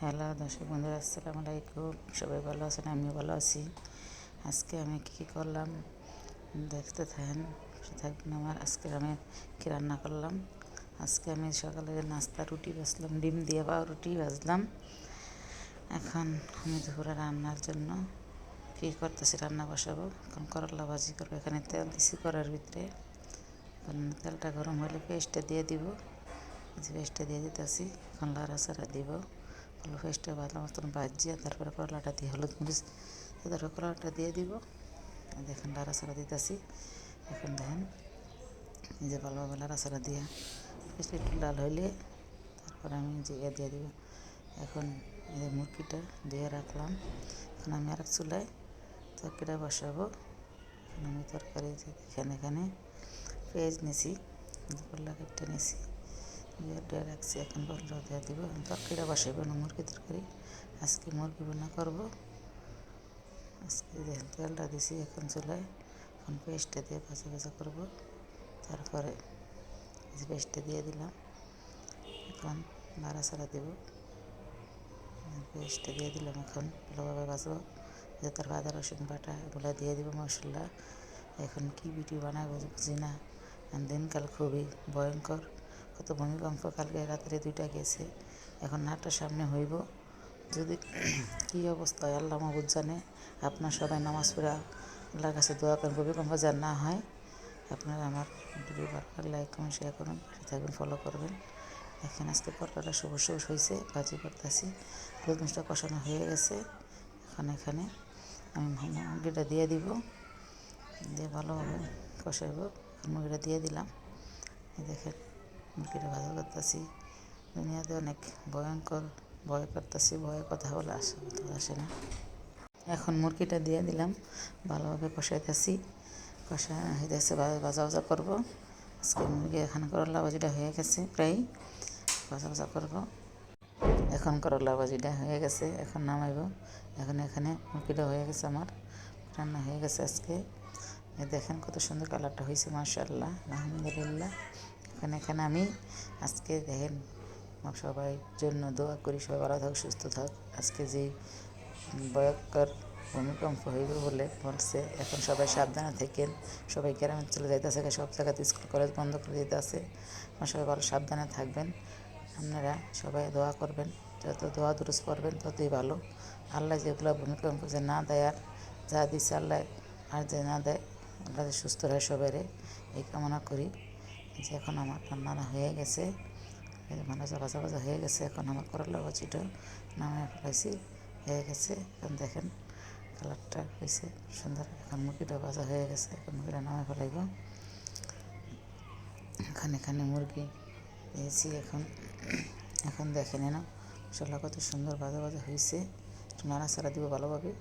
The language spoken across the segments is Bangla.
হ্যালো দর্শক বন্ধুরা, আসসালামু আলাইকুম। সবাই ভালো আছেন? আমিও ভালো আছি। আজকে আমি কী করলাম দেখতে থাকবেন আমার। আজকে আমি কী রান্না করলাম। আজকে আমি সকালে নাস্তা রুটি ভাজলাম, ডিম দিয়ে রুটি ভাজলাম। এখন আমি দুপুরে রান্নার জন্য কী করতেছি, রান্না বসাবো। এখন করলা ভাজি করবো। এখানে তেল দিছি কড়ার ভিতরে। এখন তেলটা গরম হলে পেস্টটা দিয়ে দিব। পেস্টটা দিয়ে দিতেছি। এখন লাড়াচাড়া দিব। পেস্টটা ভালো মতন ভাজিয়ে তারপরে করলাটা দিয়ে হলুদ মরিচ তারপরে করলাটা দিয়ে দিব। দেখেন লাড়াচাড়া দিতেছি। এখন দেখেন যে ভালোভাবে লাড়াচাড়া দিয়ে পেস্ট একটু লাল হইলে তারপরে আমি যে দিয়ে দিব। এখন এই মুরগিটা ধুয়ে রাখলাম। এখন আমি আরেক চুলায় তরকারিটা বসাবো। এখন আমি তরকারি এখানে পেঁয়াজ নিয়েছি, করলা কেটে নিয়েছি, দিয়ে রাখছি। এখন করলা দিয়ে দিব। তরকারিটা বসাবো না, মুরগি তরকারি। আজকে মুরগি বোনা করবো। আজকে দেখেন তেলটা দিছি এখন চুলায়। এখন পেস্টটা দিয়ে ভাজা ভাজা করবো। তারপরে পেস্টটা দিয়ে দিলাম। এখন নাড়াচাড়া দেব। পেস্টটা দিয়ে দিলাম। এখন ভালোভাবে ভাজবো। তারপর আদা রসুন বাটা এগুলো দিয়ে দিব, মশলা। এখন কী ভিডিও বানাবো বুঝি না। দিনকাল খুবই ভয়ঙ্কর। কত ভূমিকম্প কালকে রাত্রে 2টা গেছে। এখন নাটটা সামনে হইব। যদি কী অবস্থা হয় আল্লাহ মাহবুদ জানে। আপনার সবাই নামাজ পড়ে আল্লাহর কাছে দোয়া করেন ভূমিকম্প যেন না হয়। আপনারা আমার ভিডিও ভালো লাগলে লাইক কমেন্ট শেয়ার করুন, পাশে থাকবেন, ফলো করবেন। এখন আজকে করলাটা সবুজ হয়েছে, ভাজি করতেছি। হলুদ মরিচটা কষানো হয়ে গেছে। এখানে আমি মুরগিটা দিয়ে দিব, দিয়ে ভালোভাবে কষাইব। মুরগিটা দিয়ে দিলাম। দেখেন মুরগিটা ভালো করতেছি। দুনিয়াতে অনেক ভয়ঙ্কর, ভয় করতেছি, ভয়ের কথা বলে আসে না। এখন মুরগিটা দিয়ে দিলাম, ভালোভাবে কষাইতেছি। কষা হইতেছে, ভাজা ভাজা করবো। আজকে মুরগি এখন করলা ভাজিটা হয়ে গেছে, প্রায় ভাজা ভাজা করবো। এখন করলা ভাজিটা হয়ে গেছে, এখন নামাইব। এখানে মুরগিটা হয়ে গেছে, আমার রান্না হয়ে গেছে আজকে। দেখেন কত সুন্দর কালারটা হয়েছে, মাশাআল্লাহ, আলহামদুলিল্লাহ। এখানে আমি আজকে দেখেন সবাই জন্য দোয়া করি, সবাই ভালো থাক, সুস্থ থাক। আজকে যে ভয়ঙ্কর ভূমিকম্প হইবে বলে বলছে, এখন সবাই সাবধানে থাকেন। সবাই গ্রামে চলে যাইতেছে, সব জায়গাতে স্কুল কলেজ বন্ধ করে দিতে আছে। সবাই ভালো সাবধানে থাকবেন। আপনারা সবাই দোয়া করবেন, যত দোয়া দুরুজ করবেন ততই ভালো। আল্লাহ যেগুলো ভূমিকম্প যে না দেয়, আর যা দিচ্ছে আল্লাহ আর যে না দেয়, আল্লাহ সুস্থ হয় সবাইরে, এই কামনা করি। যে এখন আমার রান্না হয়ে গেছে, ভাজা ভাজা হয়ে গেছে। এখন আমার করলা ভাজিটা নামিয়ে ফেলাইছি, হয়ে গেছে। এখন দেখেন কালারটা হয়েছে সুন্দর। এখন মুরগিটা ভাজা হয়ে গেছে, এখন মুরগিটা নামিয়ে ফেলাইব। এখানে মুরগি দিয়েছি। এখন দেখেন না মশলা কত সুন্দর ভাজা হয়েছে। একটু নাড়াচাড়া দিব ভালোভাবে।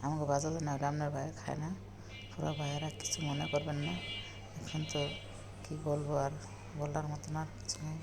আমাকে ভাজা না হলে আপনার ভাইয়া খায় না। পুরো ভাইয়েরা কিছু মনে করবেন না। এখন তো কী বলবো, আর বলার মতন আর কিছু নেই।